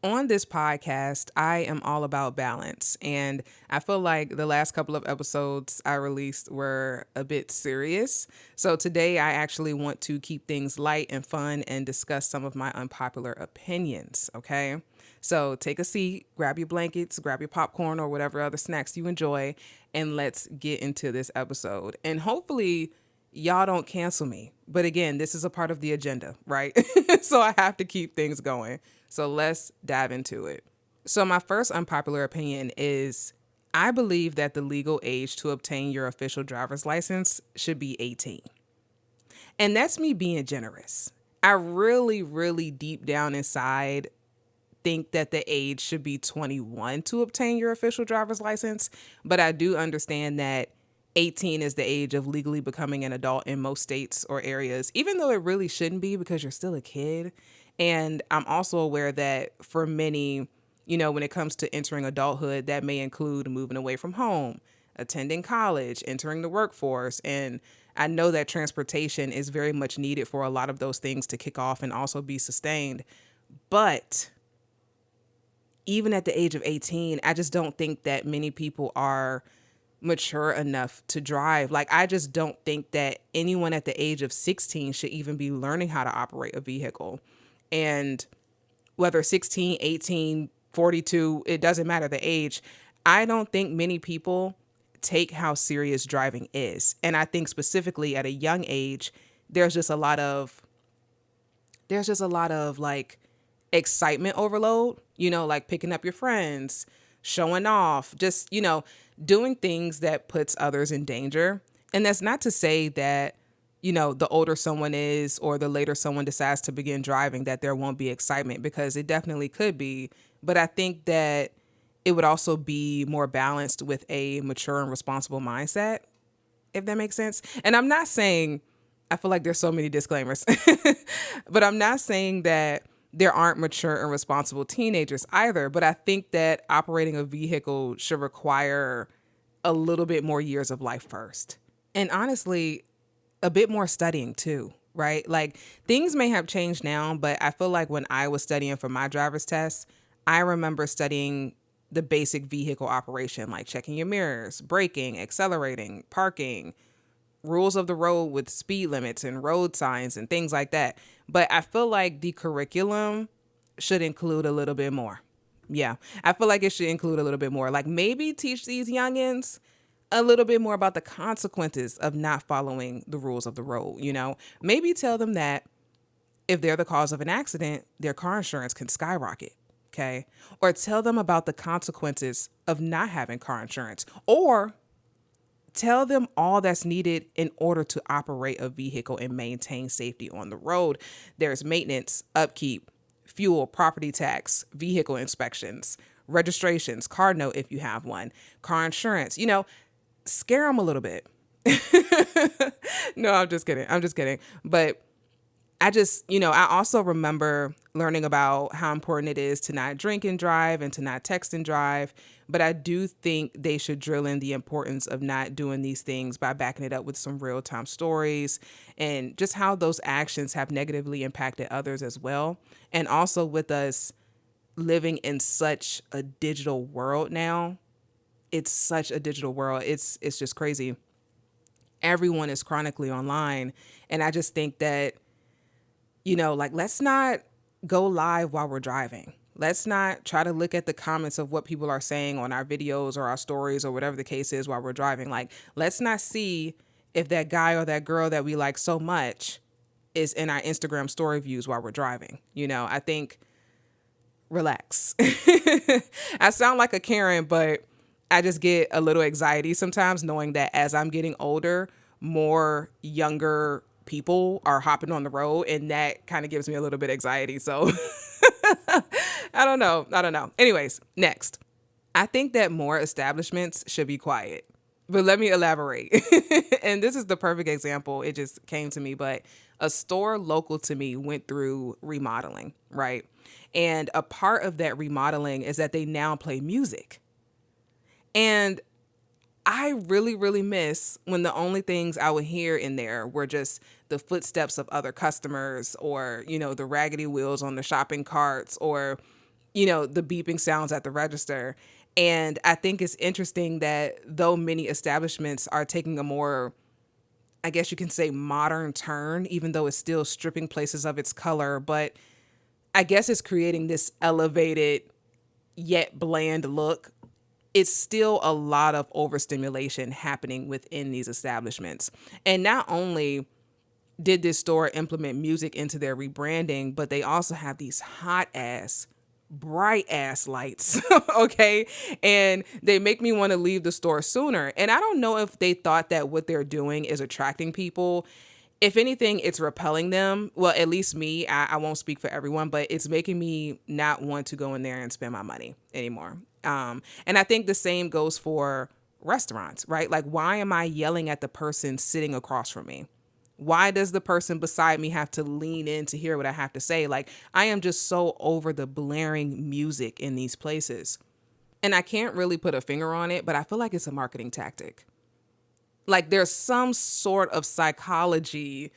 On this podcast, I am all about balance. And I feel like the last couple of episodes I released were a bit serious. So today, I actually want to keep things light and fun and discuss some of my unpopular opinions. Okay. So take a seat, grab your blankets, grab your popcorn, or whatever other snacks you enjoy, and let's get into this episode. And hopefully, y'all don't cancel me. But again, this is a part of the agenda, right? So I have to keep things going. So let's dive into it. So, my first unpopular opinion is I believe that the legal age to obtain your official driver's license should be 18. And that's me being generous. I really, really deep down inside think that the age should be 21 to obtain your official driver's license, but I do understand that 18 is the age of legally becoming an adult in most states or areas, even though it really shouldn't be because you're still a kid. And I'm also aware that for many, when it comes to entering adulthood, that may include moving away from home, attending college, entering the workforce. And I know that transportation is very much needed for a lot of those things to kick off and also be sustained. But even at the age of 18, I just don't think that many people are mature enough to drive. Like, I just don't think that anyone at the age of 16 should even be learning how to operate a vehicle. And whether 16, 18, 42, it doesn't matter the age. I don't think many people take how serious driving is. And I think specifically at a young age, there's just a lot of like excitement overload, like picking up your friends, showing off, just, doing things that puts others in danger. And that's not to say that, the older someone is or the later someone decides to begin driving, that there won't be excitement, because it definitely could be. But I think that it would also be more balanced with a mature and responsible mindset, if that makes sense. And I'm not saying, I feel like there's so many disclaimers, but I'm not saying that there aren't mature and responsible teenagers either. But I think that operating a vehicle should require a little bit more years of life first. And honestly, a bit more studying too, right? Like, things may have changed now, but I feel like when I was studying for my driver's test, I remember studying the basic vehicle operation, like checking your mirrors, braking, accelerating, parking, rules of the road with speed limits and road signs and things like that. But I feel like the curriculum should include a little bit more. Yeah, I feel like it should include a little bit more. Like, maybe teach these youngins a little bit more about the consequences of not following the rules of the road. Maybe tell them that if they're the cause of an accident, their car insurance can skyrocket. Okay. Or tell them about the consequences of not having car insurance, or tell them all that's needed in order to operate a vehicle and maintain safety on the road. There's maintenance, upkeep, fuel, property tax, vehicle inspections, registrations, car note if you have one, car insurance, scare them a little bit. No, I'm just kidding. But I also remember learning about how important it is to not drink and drive and to not text and drive. But I do think they should drill in the importance of not doing these things by backing it up with some real time stories, and just how those actions have negatively impacted others as well. And also, with us living in such a digital world now, it's such a digital world. It's just crazy. Everyone is chronically online. And I just think that, let's not go live while we're driving. Let's not try to look at the comments of what people are saying on our videos or our stories or whatever the case is while we're driving. Like, let's not see if that guy or that girl that we like so much is in our Instagram story views while we're driving. I think, relax. I sound like a Karen, but I just get a little anxiety sometimes knowing that as I'm getting older, more younger people are hopping on the road, and that kind of gives me a little bit of anxiety. So I don't know. Anyways, next. I think that more establishments should be quiet. But let me elaborate. And this is the perfect example. It just came to me, but a store local to me went through remodeling, right? And a part of that remodeling is that they now play music. And I really, really miss when the only things I would hear in there were just the footsteps of other customers, or, the raggedy wheels on the shopping carts, or the beeping sounds at the register. And I think it's interesting that though many establishments are taking a more, I guess you can say, modern turn, even though it's still stripping places of its color, but I guess it's creating this elevated yet bland look. It's still a lot of overstimulation happening within these establishments. And not only did this store implement music into their rebranding, but they also have these hot ass, bright ass lights. Okay. And they make me want to leave the store sooner. And I don't know if they thought that what they're doing is attracting people. If anything, it's repelling them. Well, at least me. I won't speak for everyone, but it's making me not want to go in there and spend my money anymore. And I think the same goes for restaurants, right? Like, why am I yelling at the person sitting across from me? Why does the person beside me have to lean in to hear what I have to say? Like, I am just so over the blaring music in these places. And I can't really put a finger on it, but I feel like it's a marketing tactic. Like, there's some sort of psychology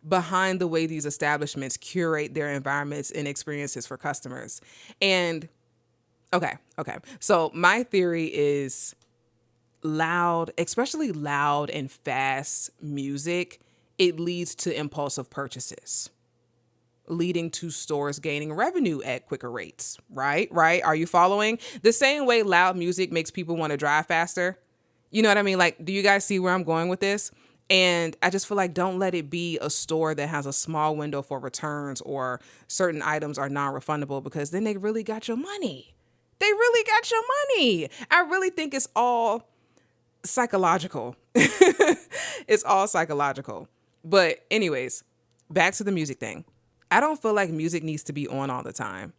behind the way these establishments curate their environments and experiences for customers. And okay. So my theory is loud, especially loud and fast music, it leads to impulsive purchases, leading to stores gaining revenue at quicker rates, right? Right? Are you following? The same way loud music makes people want to drive faster. You know what I mean? Like, do you guys see where I'm going with this? And I just feel like don't let it be a store that has a small window for returns or certain items are non-refundable, because then they really got your money. They really got your money. I really think it's all psychological. It's all psychological. But anyways, back to the music thing. I don't feel like music needs to be on all the time.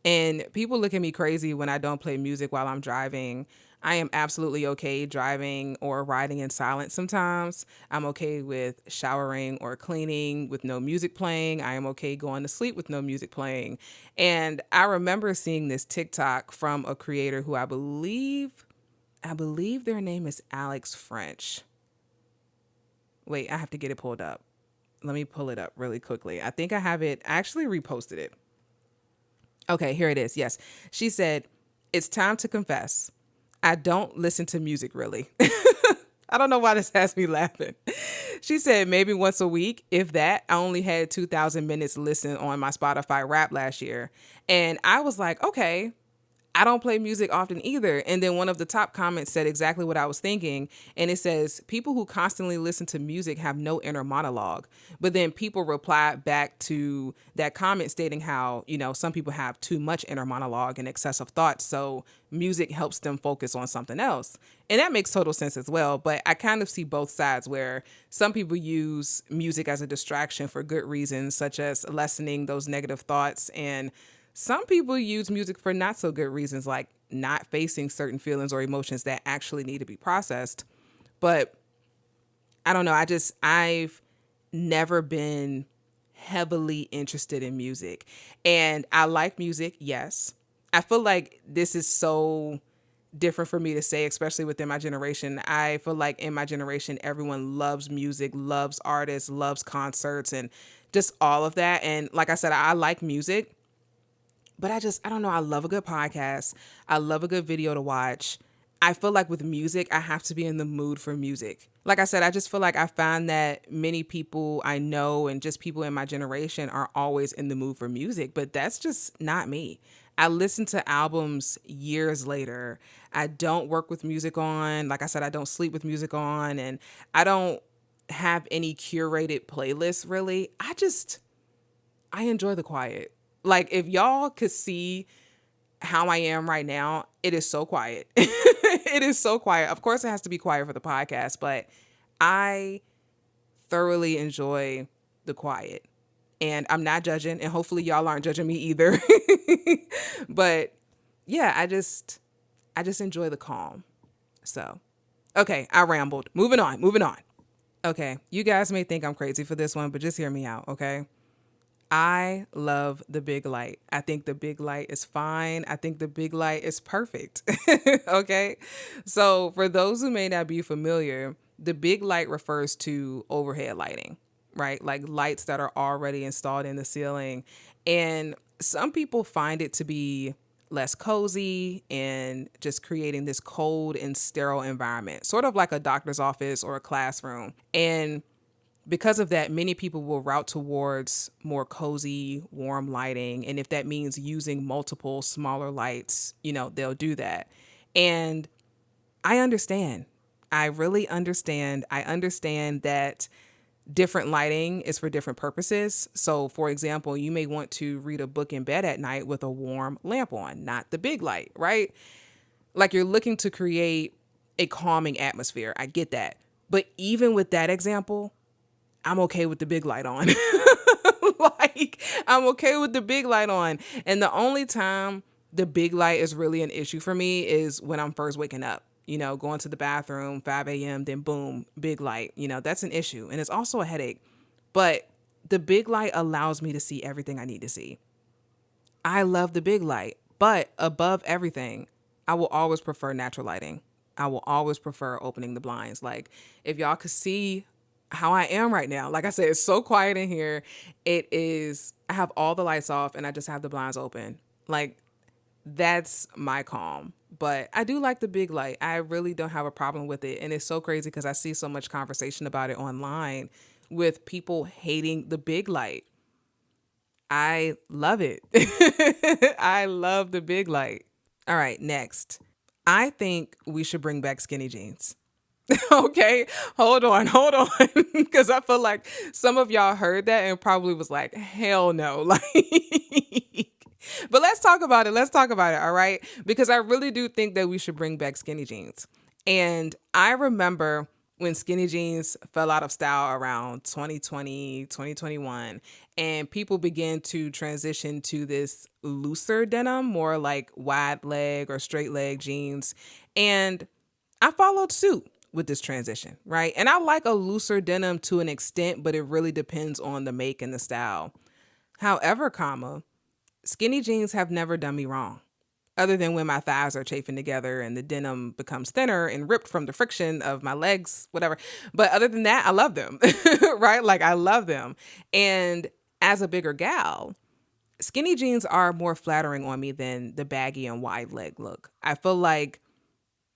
And people look at me crazy when I don't play music while I'm driving. I am absolutely okay driving or riding in silence sometimes. I'm okay with showering or cleaning with no music playing. I am okay going to sleep with no music playing. And I remember seeing this TikTok from a creator who I believe their name is Alex French. Wait, I have to get it pulled up. Let me pull it up really quickly. I think I have it. I actually reposted it. Okay, here it is. Yes. She said, "It's time to confess. I don't listen to music really." I don't know why this has me laughing. She said maybe once a week, if that. I only had 2,000 minutes listened on my Spotify Wrap last year. And I was like, okay, I don't play music often either. And then one of the top comments said exactly what I was thinking. And it says, people who constantly listen to music have no inner monologue. But then people replied back to that comment stating how, some people have too much inner monologue and excessive thoughts. So music helps them focus on something else. And that makes total sense as well. But I kind of see both sides, where some people use music as a distraction for good reasons, such as lessening those negative thoughts, and some people use music for not so good reasons, like not facing certain feelings or emotions that actually need to be processed. But I don't know. I've never been heavily interested in music. And I like music, yes. I feel like this is so different for me to say, especially within my generation. I feel like in my generation, everyone loves music, loves artists, loves concerts, and just all of that. And like I said, I like music. But I don't know. I love a good podcast. I love a good video to watch. I feel like with music, I have to be in the mood for music. Like I said, I just feel like I find that many people I know and just people in my generation are always in the mood for music, but that's just not me. I listen to albums years later. I don't work with music on. Like I said, I don't sleep with music on, and I don't have any curated playlists really. I enjoy the quiet. Like, if y'all could see how I am right now, it is so quiet. It is so quiet. Of course, it has to be quiet for the podcast, but I thoroughly enjoy the quiet. And I'm not judging, and hopefully y'all aren't judging me either. But yeah, I just enjoy the calm. So, okay, I rambled. Moving on. Okay, you guys may think I'm crazy for this one, but just hear me out, okay? I love the big light. I think the big light is fine. I think the big light is perfect. Okay. So for those who may not be familiar, the big light refers to overhead lighting, right? Like lights that are already installed in the ceiling. And some people find it to be less cozy and just creating this cold and sterile environment, sort of like a doctor's office or a classroom. And because of that, many people will route towards more cozy, warm lighting. And if that means using multiple smaller lights, they'll do that. And I understand. I really understand. I understand that different lighting is for different purposes. So, for example, you may want to read a book in bed at night with a warm lamp on, not the big light, right? Like you're looking to create a calming atmosphere. I get that. But even with that example, I'm okay with the big light on. Like, I'm okay with the big light on. And the only time the big light is really an issue for me is when I'm first waking up, going to the bathroom, 5 a.m., then boom, big light. That's an issue. And it's also a headache. But the big light allows me to see everything I need to see. I love the big light. But above everything, I will always prefer natural lighting. I will always prefer opening the blinds. Like, if y'all could see how I am right now. Like I said, it's so quiet in here. I have all the lights off and I just have the blinds open. Like, that's my calm. But I do like the big light. I really don't have a problem with it. And it's so crazy because I see so much conversation about it online with people hating the big light. I love it. I love the big light. All right, next. I think we should bring back skinny jeans. Okay, hold on. Because I feel like some of y'all heard that and probably was like, hell no. Like, but let's talk about it. All right. Because I really do think that we should bring back skinny jeans. And I remember when skinny jeans fell out of style around 2020, 2021, and people began to transition to this looser denim, more like wide leg or straight leg jeans. And I followed suit with this transition, right? And I like a looser denim to an extent, but it really depends on the make and the style. However, skinny jeans have never done me wrong, other than when my thighs are chafing together and the denim becomes thinner and ripped from the friction of my legs, whatever. But other than that, I love them, right? Like, I love them. And as a bigger gal, skinny jeans are more flattering on me than the baggy and wide leg look. I feel like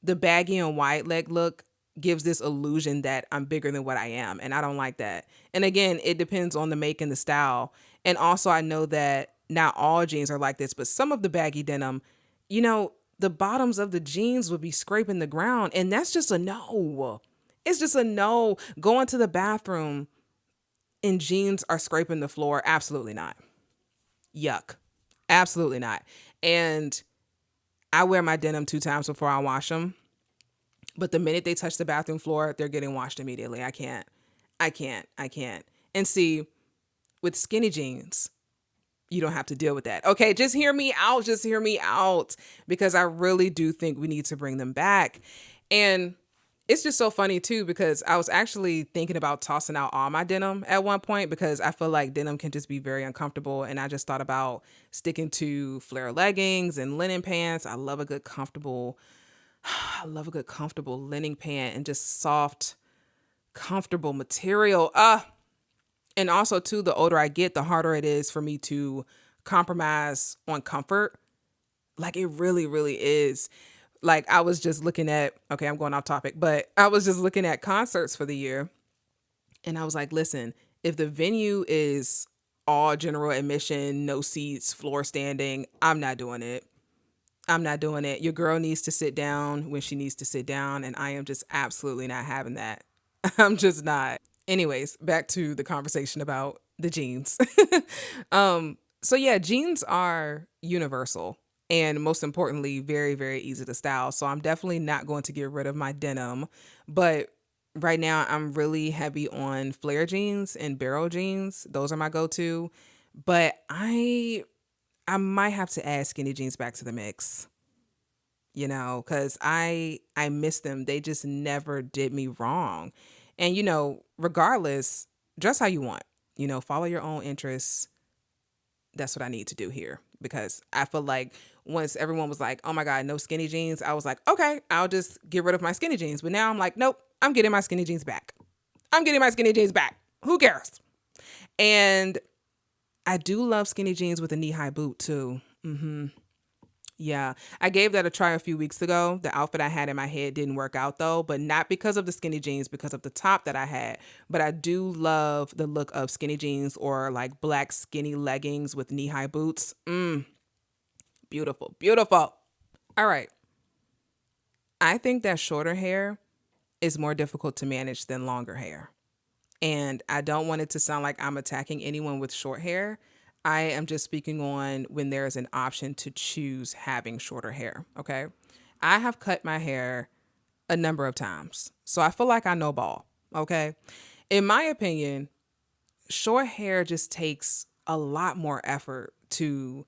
the baggy and wide leg look gives this illusion that I'm bigger than what I am. And I don't like that. And again, it depends on the make and the style. And also I know that not all jeans are like this, but some of the baggy denim, the bottoms of the jeans would be scraping the ground. And that's just a no. It's just a no. Going to the bathroom and jeans are scraping the floor. Absolutely not. Yuck. Absolutely not. And I wear my denim 2 times before I wash them. But the minute they touch the bathroom floor, they're getting washed immediately. I can't. And see, with skinny jeans, you don't have to deal with that. Okay, just hear me out. Because I really do think we need to bring them back. And it's just so funny too, because I was actually thinking about tossing out all my denim at one point because I feel like denim can just be very uncomfortable. And I just thought about sticking to flare leggings and linen pants. I love a good comfortable linen pant and just soft, comfortable material. And also too, the older I get, the harder it is for me to compromise on comfort. Like, it really, really is. Like, I was just looking at, okay, I'm going off topic, but I was just looking at concerts for the year. And I was like, listen, if the venue is all general admission, no seats, floor standing, I'm not doing it. Your girl needs to sit down when she needs to sit down. And I am just absolutely not having that. I'm just not. Anyways, back to the conversation about the jeans. So yeah, jeans are universal. And most importantly, very, very easy to style. So I'm definitely not going to get rid of my denim. But right now, I'm really heavy on flare jeans and barrel jeans. Those are my go-to. But I might have to add skinny jeans back to the mix. Because I miss them. They just never did me wrong. And, regardless, dress how you want. Follow your own interests. That's what I need to do here. Because I feel like once everyone was like, oh my God, no skinny jeans, I was like, okay, I'll just get rid of my skinny jeans. But now I'm like, nope, I'm getting my skinny jeans back. Who cares? And I do love skinny jeans with a knee-high boot too. Yeah, I gave that a try a few weeks ago. The outfit I had in my head didn't work out though, but not because of the skinny jeans, because of the top that I had. But I do love the look of skinny jeans or like black skinny leggings with knee high boots. Beautiful, beautiful. All right. I think that shorter hair is more difficult to manage than longer hair. And I don't want it to sound like I'm attacking anyone with short hair. I am just speaking on when there is an option to choose having shorter hair. Okay. I have cut my hair a number of times. So I feel like I know ball. Okay. In my opinion, short hair just takes a lot more effort to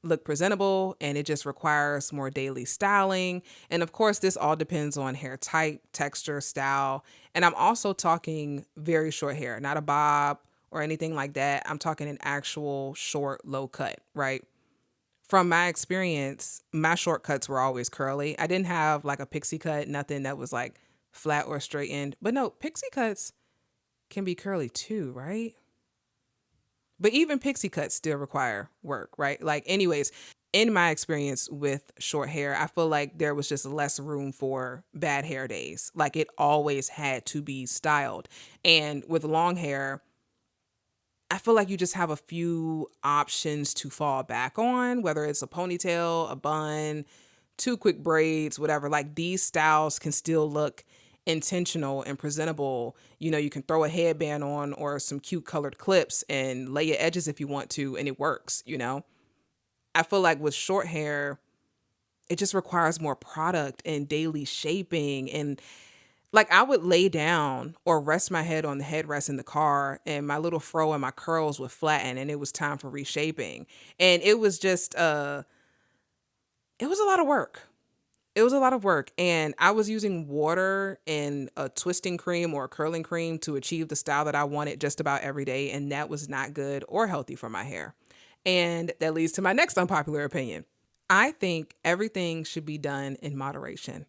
look presentable, and it just requires more daily styling. And of course, this all depends on hair type, texture, style. And I'm also talking very short hair, not a bob or anything like that. I'm talking an actual short, low cut, right? From my experience, my shortcuts were always curly. I didn't have like a pixie cut, nothing that was like flat or straightened. But no, pixie cuts can be curly too, right? But even pixie cuts still require work, right? Like, anyways, in my experience with short hair, I feel like there was just less room for bad hair days. Like, it always had to be styled. And with long hair, I feel like you just have a few options to fall back on, whether it's a ponytail, a bun, two quick braids, whatever. Like, these styles can still look intentional and presentable. You know, you can throw a headband on or some cute colored clips and lay your edges if you want to, and it works, you know? I feel like with short hair, it just requires more product and daily shaping. And like, I would lay down or rest my head on the headrest in the car, and my little fro and my curls would flatten, and it was time for reshaping. And it was just, it was a lot of work. It was a lot of work, and I was using water and a twisting cream or a curling cream to achieve the style that I wanted just about every day, and that was not good or healthy for my hair. And that leads to my next unpopular opinion. I think everything should be done in moderation.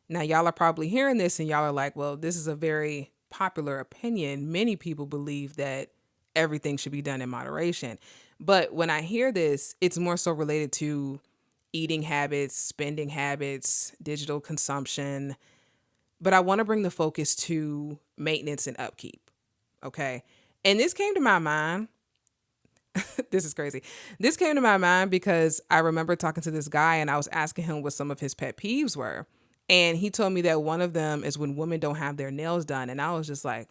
Now, y'all are probably hearing this and y'all are like, well, this is a very popular opinion. Many people believe that everything should be done in moderation. But when I hear this, it's more so related to eating habits, spending habits, digital consumption. But I want to bring the focus to maintenance and upkeep. Okay. And this came to my mind. This is crazy. This came to my mind because I remember talking to this guy and I was asking him what some of his pet peeves were. And he told me that one of them is when women don't have their nails done. And I was just like,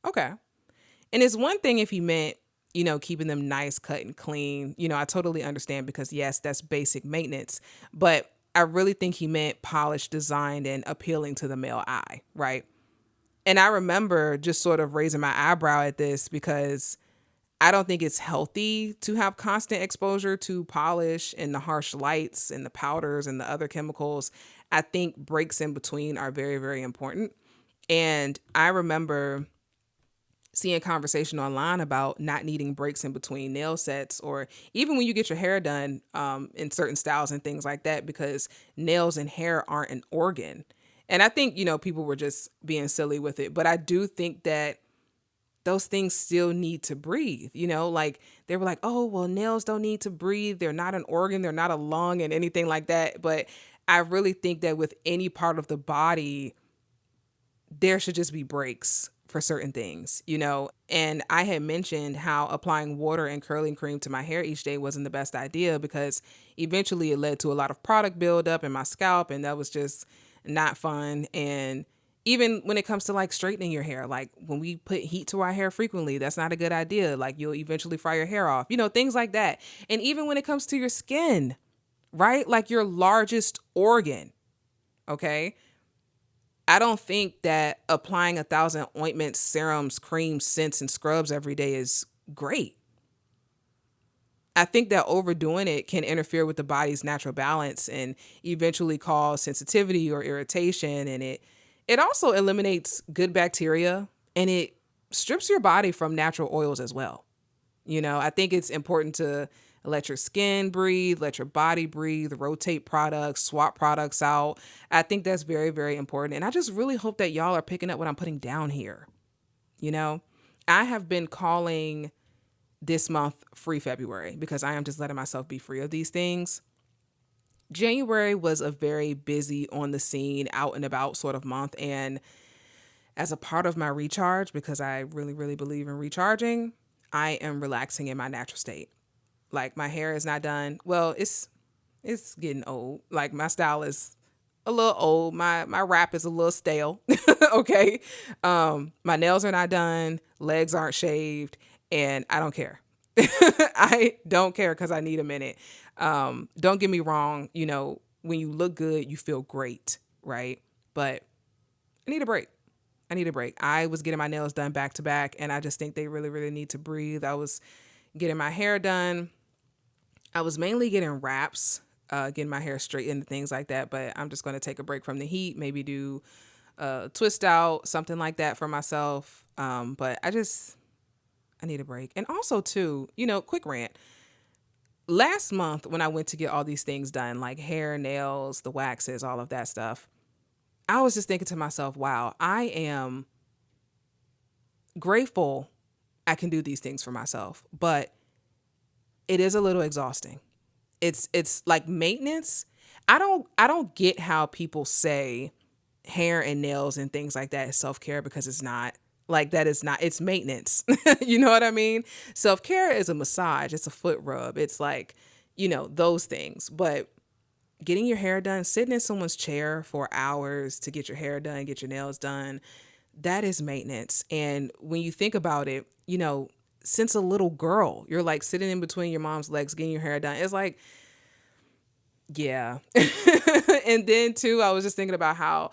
okay. And it's one thing if he meant, you know, keeping them nice, cut and clean. You know, I totally understand because yes, that's basic maintenance. But I really think he meant polished, designed, and appealing to the male eye, right? And I remember just sort of raising my eyebrow at this because I don't think it's healthy to have constant exposure to polish and the harsh lights and the powders and the other chemicals. I think breaks in between are very, very important. And I remember seeing conversation online about not needing breaks in between nail sets or even when you get your hair done in certain styles and things like that, because nails and hair aren't an organ. And I think, you know, people were just being silly with it. But I do think that those things still need to breathe, you know, like they were like, oh, well, nails don't need to breathe. They're not an organ. They're not a lung and anything like that. But I really think that with any part of the body, there should just be breaks for certain things, you know. And I had mentioned how applying water and curling cream to my hair each day wasn't the best idea because eventually it led to a lot of product buildup in my scalp, and that was just not fun. And even when it comes to like straightening your hair, like when we put heat to our hair frequently, that's not a good idea. Like you'll eventually fry your hair off, you know, things like that. And even when it comes to your skin, right? Like your largest organ, okay? I don't think that applying 1,000 ointments, serums, creams, scents, and scrubs every day is great. I think that overdoing it can interfere with the body's natural balance and eventually cause sensitivity or irritation. And it also eliminates good bacteria and it strips your body from natural oils as well. You know, I think it's important to let your skin breathe, let your body breathe, rotate products, swap products out. I think that's very, very important. And I just really hope that y'all are picking up what I'm putting down here. You know, I have been calling this month free February because I am just letting myself be free of these things. January was a very busy on the scene, out and about sort of month. And as a part of my recharge, because I really, really believe in recharging, I am relaxing in my natural state. Like my hair is not done. Well, it's getting old. Like my style is a little old. My wrap is a little stale. Okay. My nails are not done. Legs aren't shaved. And I don't care. I don't care because I need a minute. Don't get me wrong. You know, when you look good, you feel great, right? But I need a break. I need a break. I was getting my nails done back to back, and I just think they really, really need to breathe. I was getting my hair done. I was mainly getting wraps, getting my hair straightened and things like that. But I'm just going to take a break from the heat, maybe do twist out, something like that for myself. But I need a break. And also, too, quick rant. Last month, when I went to get all these things done, like hair, nails, the waxes, all of that stuff, I was just thinking to myself, wow, I am grateful I can do these things for myself, but it is a little exhausting. It's like maintenance. I don't get how people say hair and nails and things like that is self-care because it's not. Like that is not, it's maintenance. You know what I mean? Self-care is a massage, it's a foot rub. It's like, those things. But getting your hair done, sitting in someone's chair for hours to get your hair done, get your nails done, that is maintenance. And when you think about it, since a little girl, you're like sitting in between your mom's legs, getting your hair done. It's like, yeah. And then too, I was just thinking about how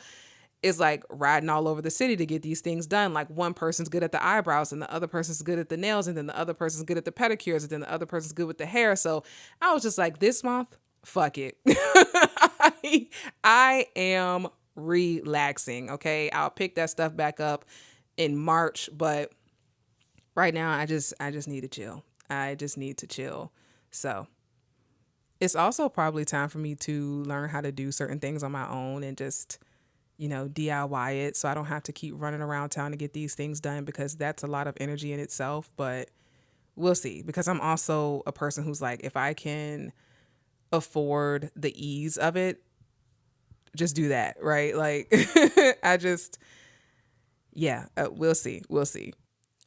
it's like riding all over the city to get these things done. Like one person's good at the eyebrows and the other person's good at the nails and then the other person's good at the pedicures and then the other person's good with the hair. So I was just like, this month, fuck it. I am relaxing. Okay. I'll pick that stuff back up in March, but right now I just need to chill. I just need to chill. So it's also probably time for me to learn how to do certain things on my own and just, DIY it so I don't have to keep running around town to get these things done because that's a lot of energy in itself. But we'll see, because I'm also a person who's like, if I can afford the ease of it, just do that, right? Like we'll see. We'll see.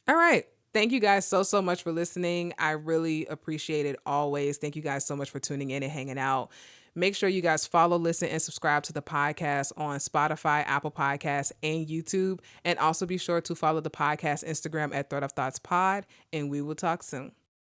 All right. Thank you guys so much for listening. I really appreciate it always. Thank you guys so much for tuning in and hanging out. Make sure you guys follow, listen, and subscribe to the podcast on Spotify, Apple Podcasts, and YouTube. And also be sure to follow the podcast Instagram at Thread of Thoughts Pod. And we will talk soon.